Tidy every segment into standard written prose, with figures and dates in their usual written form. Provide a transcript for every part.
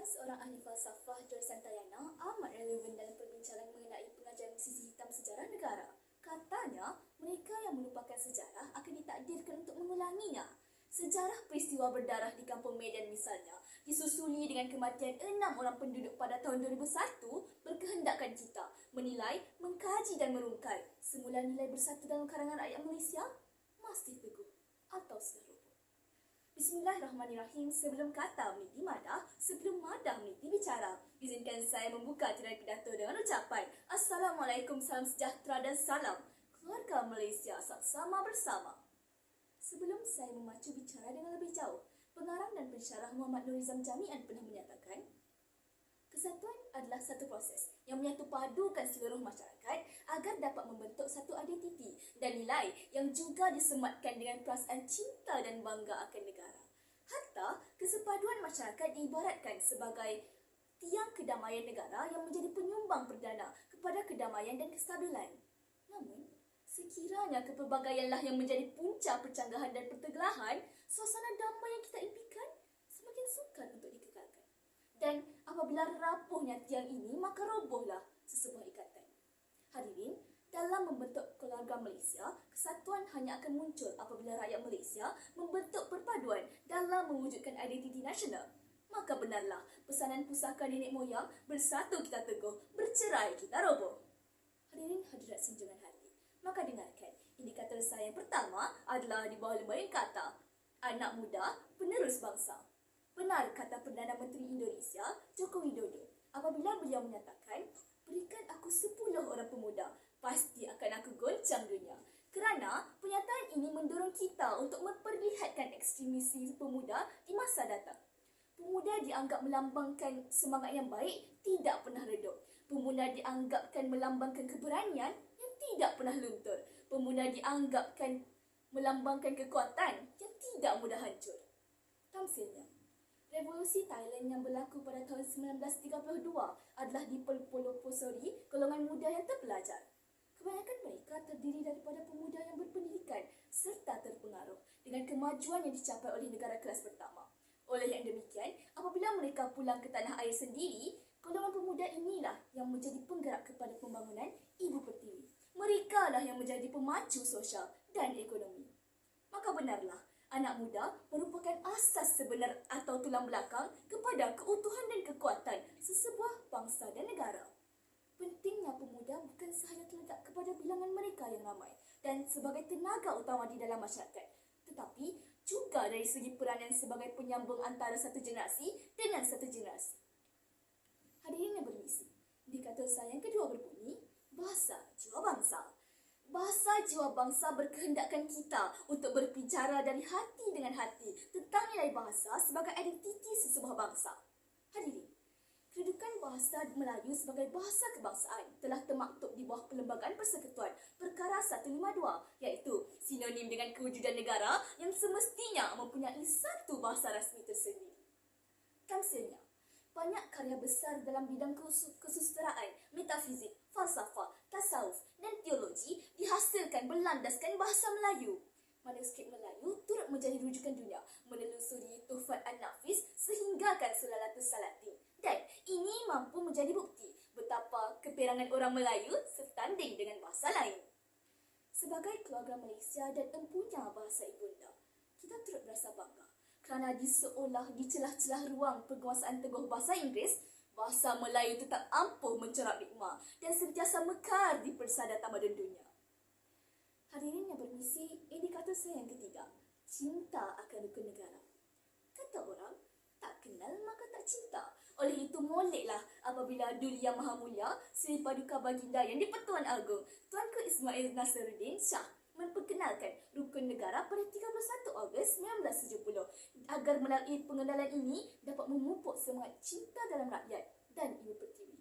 Ucapan seorang ahli falsafah George Santayana amat relevan dalam perbincangan mengenai pengajaran sisi hitam sejarah negara. Katanya, mereka yang melupakan sejarah akan ditakdirkan untuk mengulanginya. Sejarah peristiwa berdarah di Kampung Medan misalnya, disusuli dengan kematian 6 orang penduduk pada tahun 2001, berkehendakkan kita menilai, mengkaji dan merungkai semula nilai bersatu dalam kalangan rakyat Malaysia masih teguh atau sudah roboh. Bismillahirrahmanirrahim. Sebelum kata meniti madah, sebelum madah meniti bicara, izinkan saya membuka tirai pidato dengan ucapan Assalamualaikum, salam sejahtera dan salam keluarga Malaysia sama bersama. Sebelum saya memacu bicara dengan lebih jauh, pengarang dan pensyarah Muhammad Nurizam Jamian pernah menyatakan, kesatuan adalah satu proses yang menyatu padukan seluruh masyarakat agar dapat membentuk satu identiti dan nilai yang juga disematkan dengan perasaan cinta dan bangga akan negara. Hatta kesepaduan masyarakat diibaratkan sebagai tiang kedamaian negara yang menjadi penyumbang perdana kepada kedamaian dan kestabilan. Namun, sekiranya kepelbagaianlah yang menjadi punca percanggahan dan pertenglahan, suasana damai yang kita impikan semakin sukar untuk dikekalkan. Dan apabila rapuhnya tiang ini, maka robohlah sesebuah ikatan. Hadirin, dalam membentuk keluarga Malaysia, kesatuan hanya akan muncul apabila rakyat Malaysia membentuk perpaduan dalam mewujudkan identiti nasional. Maka benarlah pesanan pusaka nenek moyang, bersatu kita teguh, bercerai kita roboh. Hadirin hadirat sanjungan hati, maka dengarkan indikator saya yang pertama adalah di bawah lembaran kata anak muda penerus bangsa. Benar kata Perdana Menteri Indonesia, Joko Widodo, apabila beliau menyatakan, berikan aku 10 orang pemuda, pasti akan aku goncang dunia. Kerana pernyataan ini mendorong kita untuk memperlihatkan ekstremisi pemuda di masa datang. Pemuda dianggap melambangkan semangat yang baik, tidak pernah redup. Pemuda dianggapkan melambangkan keberanian yang tidak pernah luntur. Pemuda dianggapkan melambangkan kekuatan yang tidak mudah hancur. Tamsilnya, Revolusi Thailand yang berlaku pada tahun 1932 adalah dipelopori golongan muda yang terpelajar. Kebanyakan mereka terdiri daripada pemuda yang berpendidikan serta terpengaruh dengan kemajuan yang dicapai oleh negara kelas pertama. Oleh yang demikian, apabila mereka pulang ke tanah air sendiri, golongan pemuda inilah yang menjadi penggerak kepada pembangunan Ibu Pertiwi. Mereka lah yang menjadi pemacu sosial dan ekonomi. Maka benarlah, anak muda merupakan asas sebenar atau tulang belakang kepada keutuhan dan kekuatan sesebuah bangsa dan negara. Pentingnya pemuda bukan sahaja terletak kepada bilangan mereka yang ramai dan sebagai tenaga utama di dalam masyarakat, tetapi juga dari segi peranan sebagai penyambung antara satu generasi dengan satu generasi. Hadirin yang bermisi, indikator saya yang kedua berbunyi, bahasa jiwa bangsa. Bahasa jiwa bangsa berkehendakkan kita untuk berbicara dari hati dengan hati tentang nilai bahasa sebagai identiti sesebuah bangsa. Hadirin, kedudukan bahasa Melayu sebagai bahasa kebangsaan telah termaktub di bawah Perlembagaan Persekutuan Perkara 152, iaitu sinonim dengan kewujudan negara yang semestinya mempunyai satu bahasa rasmi tersendiri. Tamsilnya, banyak karya besar dalam bidang kesusastraan, metafizik, falsafah, tasawuf dan teologi dihasilkan berlandaskan bahasa Melayu. Manuskrip Melayu turut menjadi rujukan dunia menelusuri Tuhfat An-Nafis sehinggakan Sulalatus Salatin. Dan ini mampu menjadi bukti betapa keperangan orang Melayu setanding dengan bahasa lain. Sebagai keluarga Malaysia dan empunya bahasa ibunda, kita turut berasa bangga kerana diseolah di celah-celah ruang penguasaan teguh bahasa Inggeris, bahasa Melayu tetap ampuh mencerap hikmah dan sentiasa mekar di persada tamadun dunia. Hadirin yang bermisi, indikator saya yang ketiga, cinta akan rukun negara. Kata orang, tak kenal maka tak cinta. Oleh itu moleklah apabila Duli Yang Maha Mulia Sri Paduka Baginda Yang di-Pertuan Agong Tuanku Ismail Nasruddin Shah memperkenalkan rukun negara pada 31 Ogos 1970 agar melalui pengenalan ini dapat memupuk semangat cinta dalam rakyat dan Ibu Pertiwi.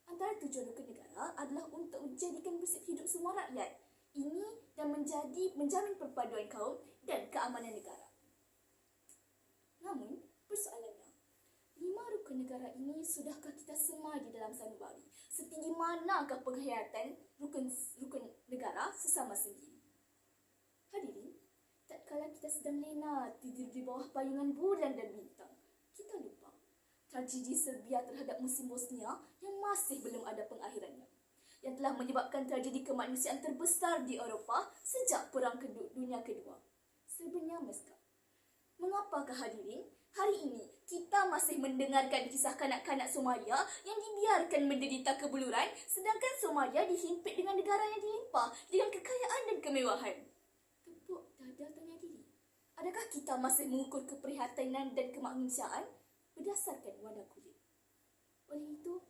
Antara tujuan rukun negara adalah untuk menjadikan bersih hidup semua rakyat ini dan menjamin perpaduan kaum dan keamanan negara. Namun, persoalannya, 5 rukun negara ini sudahkah kita semai di dalam sanubari? Setinggi manakah penghayatan rukun negara sesama sendiri? Hadirin, tatkala kita sedang lena tidur di bawah payungan bulan dan bintang, kita lupa tragedi Serbia terhadap musim Bosnia yang masih belum ada pengakhirannya, yang telah menyebabkan tragedi kemanusiaan terbesar di Eropah sejak Perang Dunia Kedua. Sebenarnya Meskap. Mengapakah hadirin? Hari ini kita masih mendengarkan kisah kanak-kanak Somalia yang dibiarkan menderita kebuluran, sedangkan Somalia dihimpit dengan negara yang dilimpah dengan kekayaan dan kemewahan. Tepuk dada tanya diri. Adakah kita masih mengukur keprihatinan dan kemanusiaan berdasarkan warna kulit? Oleh itu,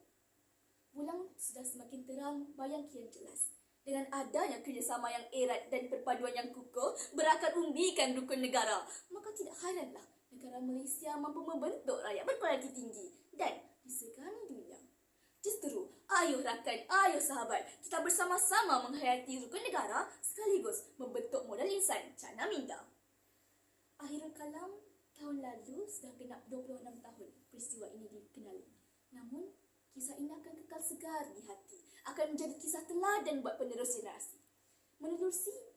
bulan sudah semakin terang, bayang kian jelas. Dengan adanya kerjasama yang erat dan perpaduan yang kukuh berakar umbikan rukun negara, maka tidak heranlah negara Malaysia mampu membentuk rakyat berkualiti tinggi dan disegani dunia. Justru, ayo rakan, ayo sahabat, kita bersama-sama menghayati rukun negara sekaligus membentuk modal insan Cana Minda. Akhirul kalam, tahun lalu sudah genap 26 tahun peristiwa ini dikenali. Namun, kisah ini akan kekal segar di hati, akan menjadi kisah teladan buat penerus generasi.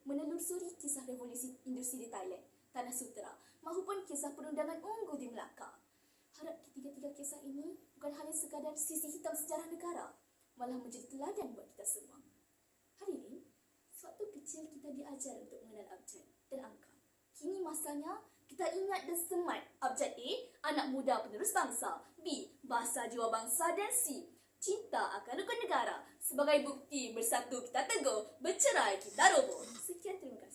Menelusuri kisah revolusi industri di Thailand, Tanah Sutera, maupun kisah perundangan unggul di Melaka. Harap ketiga-tiga kisah ini bukan hanya sekadar sisi hitam sejarah negara, malah menjadi teladan buat kita semua. Hadirin, sewaktu kecil kita diajar untuk mengenal abjad dan angka. Kini masanya kita ingat dan semat abjad A, anak muda penerus bangsa, B, bahasa jiwa bangsa, dan C, cinta akan rukun negara. Sebagai bukti bersatu kita teguh, bercerai kita roboh. Sekian, terima kasih.